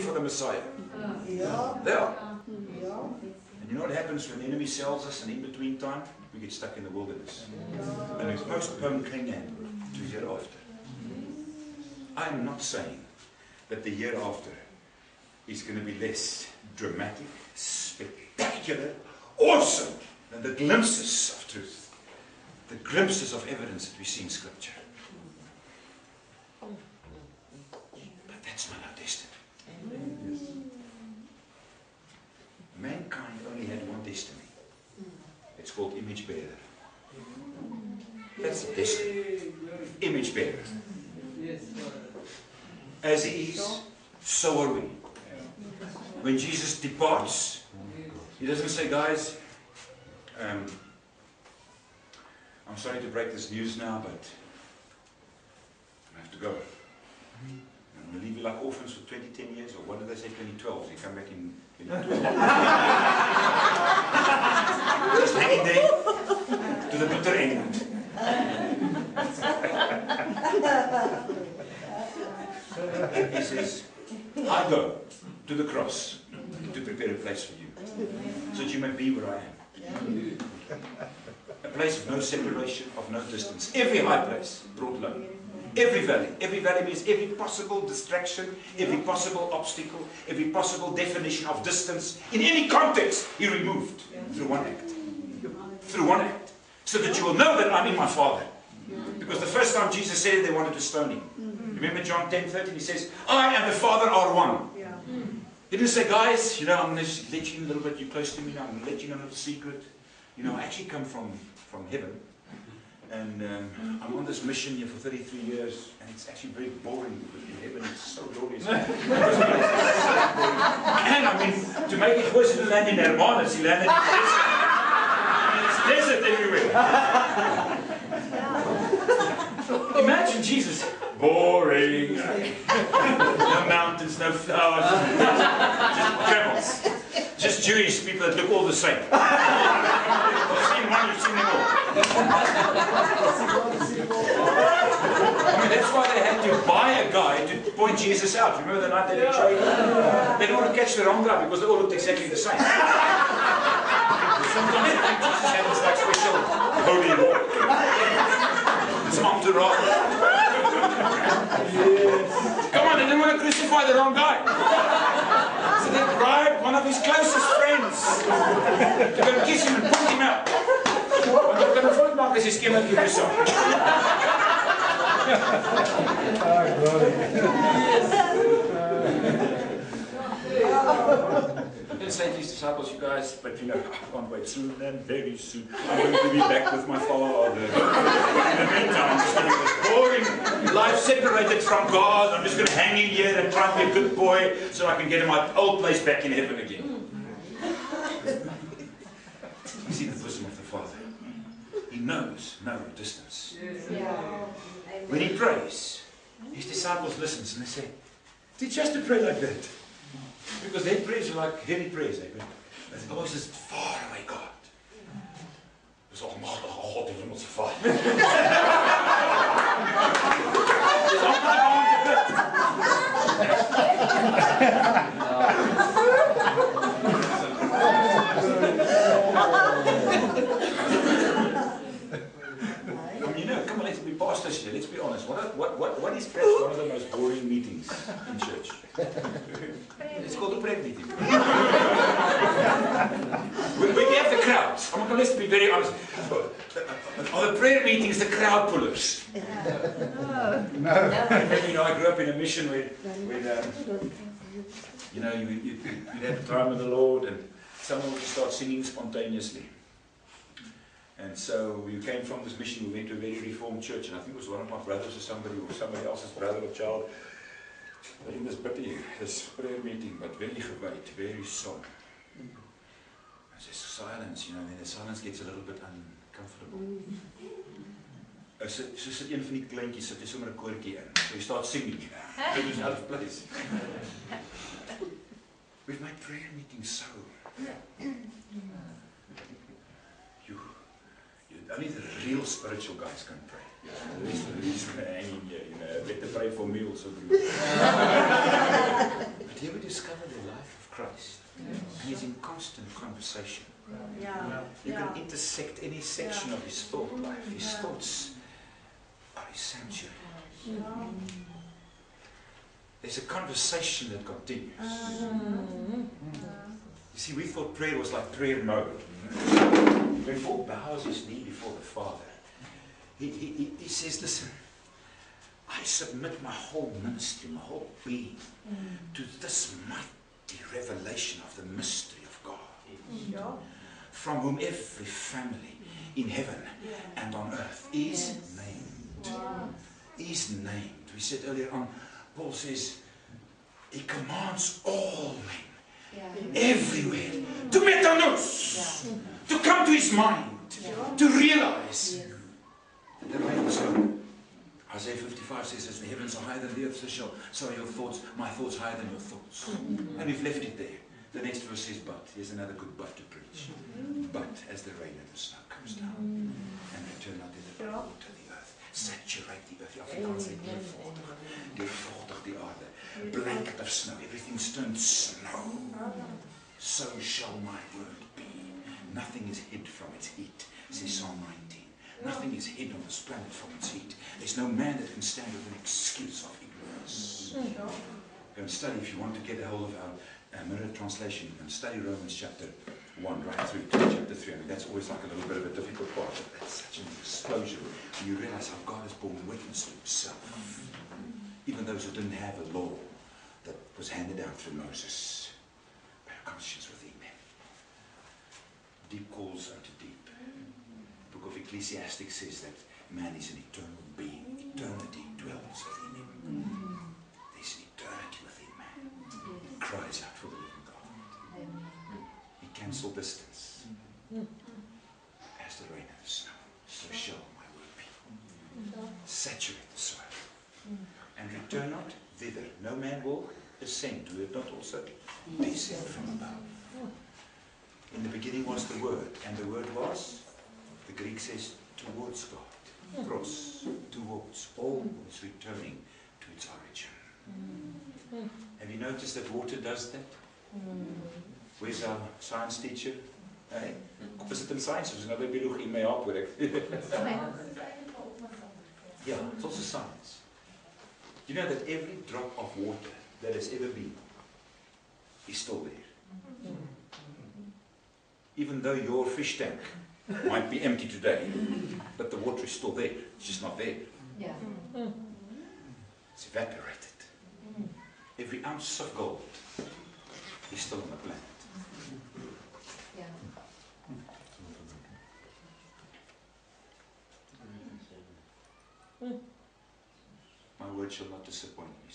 for the Messiah. They are. And you know what happens when the enemy sells us, and in between time, we get stuck in the wilderness. And we postpone Canaan to hereafter. I am not saying that the hereafter is going to be less dramatic, spectacular, awesome than the glimpses of truth, the glimpses of evidence that we see in Scripture. But that's not our destiny. Mankind only had one destiny. It's called image bearer. That's the destiny. Image bearer. As he is, so are we. When Jesus departs, he doesn't say, guys, I'm sorry to break this news now, but I have to go. I'm going to leave you like orphans for 10 years, or what did they say, 2012? So you come back in 2012. Just hanging there to the bitter end. He says, I go to the cross to prepare a place for you, so that you may be where I am. A place of no separation, of no distance. Every high place brought low. Every valley means every possible distraction, every possible obstacle, every possible definition of distance, in any context, he removed through one act. Through one act. So that you will know that I'm in my Father. Because the first time Jesus said it, they wanted to stone him. Remember John 10:13, he says, I and the Father are one. He didn't say, guys, you know, I'm going to let you in a little bit, you're close to me now, I'm going to let you in a little secret. You know, I actually come from heaven. And I'm on this mission here for 33 years, and it's actually very boring because in heaven it's so glorious. And I mean, to make it worse, he didn't land in Hermanus, he landed in the desert. And it's desert everywhere. Imagine Jesus. Boring. No mountains, no flowers. Just camels. Just Jewish people that look all the same. You've seen one, you've seen them all. I mean, that's why they had to buy a guy to point Jesus out. Remember the night they betrayed him? They didn't want to catch the wrong guy because they all looked exactly the same. Sometimes I think Jesus had this like special holy walk. His entourage. Come on, they didn't want to crucify the wrong guy. So they bribed one of his closest friends to go and kiss him and point him out. Want jy kan 'n fout maak as jy skielik hier is. Then say to his disciples, you guys, but you know, I can't wait soon and very soon. I'm going to be back with my Father. In the meantime, I'm just going to be this boring life separated from God. I'm just going to hang in here and try and be a good boy so I can get in my old place back in heaven again. You see the bosom of the Father. He knows no distance. When he prays, his disciples listen and they say, did you just to pray like that? Because their prayers are like heavy prayers. They say, oh, this is far away God. Dis almagtige God in hemelse Vader. Dis you know, come on, let's be pastors here. Let's be honest. What is perhaps one of the most boring meetings in church? It's called a prayer meeting. When you have the crowds, let's be very honest. Are the prayer meetings the crowd pullers? No. You know, I grew up in a mission where you know, you'd have time with the Lord, and someone would start singing spontaneously. And so we came from this mission, we went to a very reformed church, and I think it was one of my brothers or somebody else's brother or child. In this prayer meeting, but very gewijd, very somber. And there's silence, you know, and then the silence gets a little bit uncomfortable. So sit een van die kleintjies, sit jy sommer 'n koortjie in. So you start singing. It was out of place. We've made prayer meetings so. Only the real spiritual guys can pray. The rest of hanging here, you know, better pray for meals or but Do you ever discover the life of Christ? And he's in constant conversation. You can intersect any section of his thought life. His thoughts are his sanctuary. There's a conversation that continues. You see, we thought prayer was like prayer mode. When Paul bows his knee before the Father, he says, listen, I submit my whole ministry, my whole being to this mighty revelation of the mystery of God, from whom every family in heaven and on earth is named. Is named. We said earlier on, Paul says, he commands all men, everywhere, to metanos, to come to his mind, to realize that the rain is over. Isaiah 55 says, as the heavens are higher than the earth, so are your thoughts, my thoughts higher than your thoughts. And we've left it there. The next verse says, but. Here's another good but to preach. But as the rain and the snow comes down, and return not in the water the earth, saturate the earth. Afrikaans sê deurvochtig die aarde. Blanket of snow, everything's turned snow. So shall my word be. Nothing is hid from its heat, says Psalm 19. Nothing is hid on this planet from its heat. There's no man that can stand with an excuse of ignorance. Go and study, if you want to get a hold of our mirror translation, you can study Romans chapter 1 right through to chapter 3. I mean, that's always like a little bit of a difficult part, but that's such an explosion. When you realize how God has borne witness to himself. Even those who didn't have a law that was handed down through Moses. Bear conscience within them. Deep calls unto deep. The book of Ecclesiastes says that man is an eternal being. Eternity dwells within him. There's an eternity within man. He cries out for the living God. He cancelled distance. As the rain and the snow, so shall my word be. Saturate the soil. And return not thither. No man will ascend to it, not also descend from above. In the beginning was the Word, and the Word was, the Greek says, towards God. Pros, towards, always returning to its origin. Have you noticed that water does that? Where's our science teacher? Hey? Is it in science? Is another biologie mee help hoor ek? Yeah, it's also science. You know that every drop of water that has ever been is still there. Even though your fish tank might be empty today, but the water is still there. It's just not there. It's evaporated. Every ounce of gold is still on the planet. My word shall not disappoint me.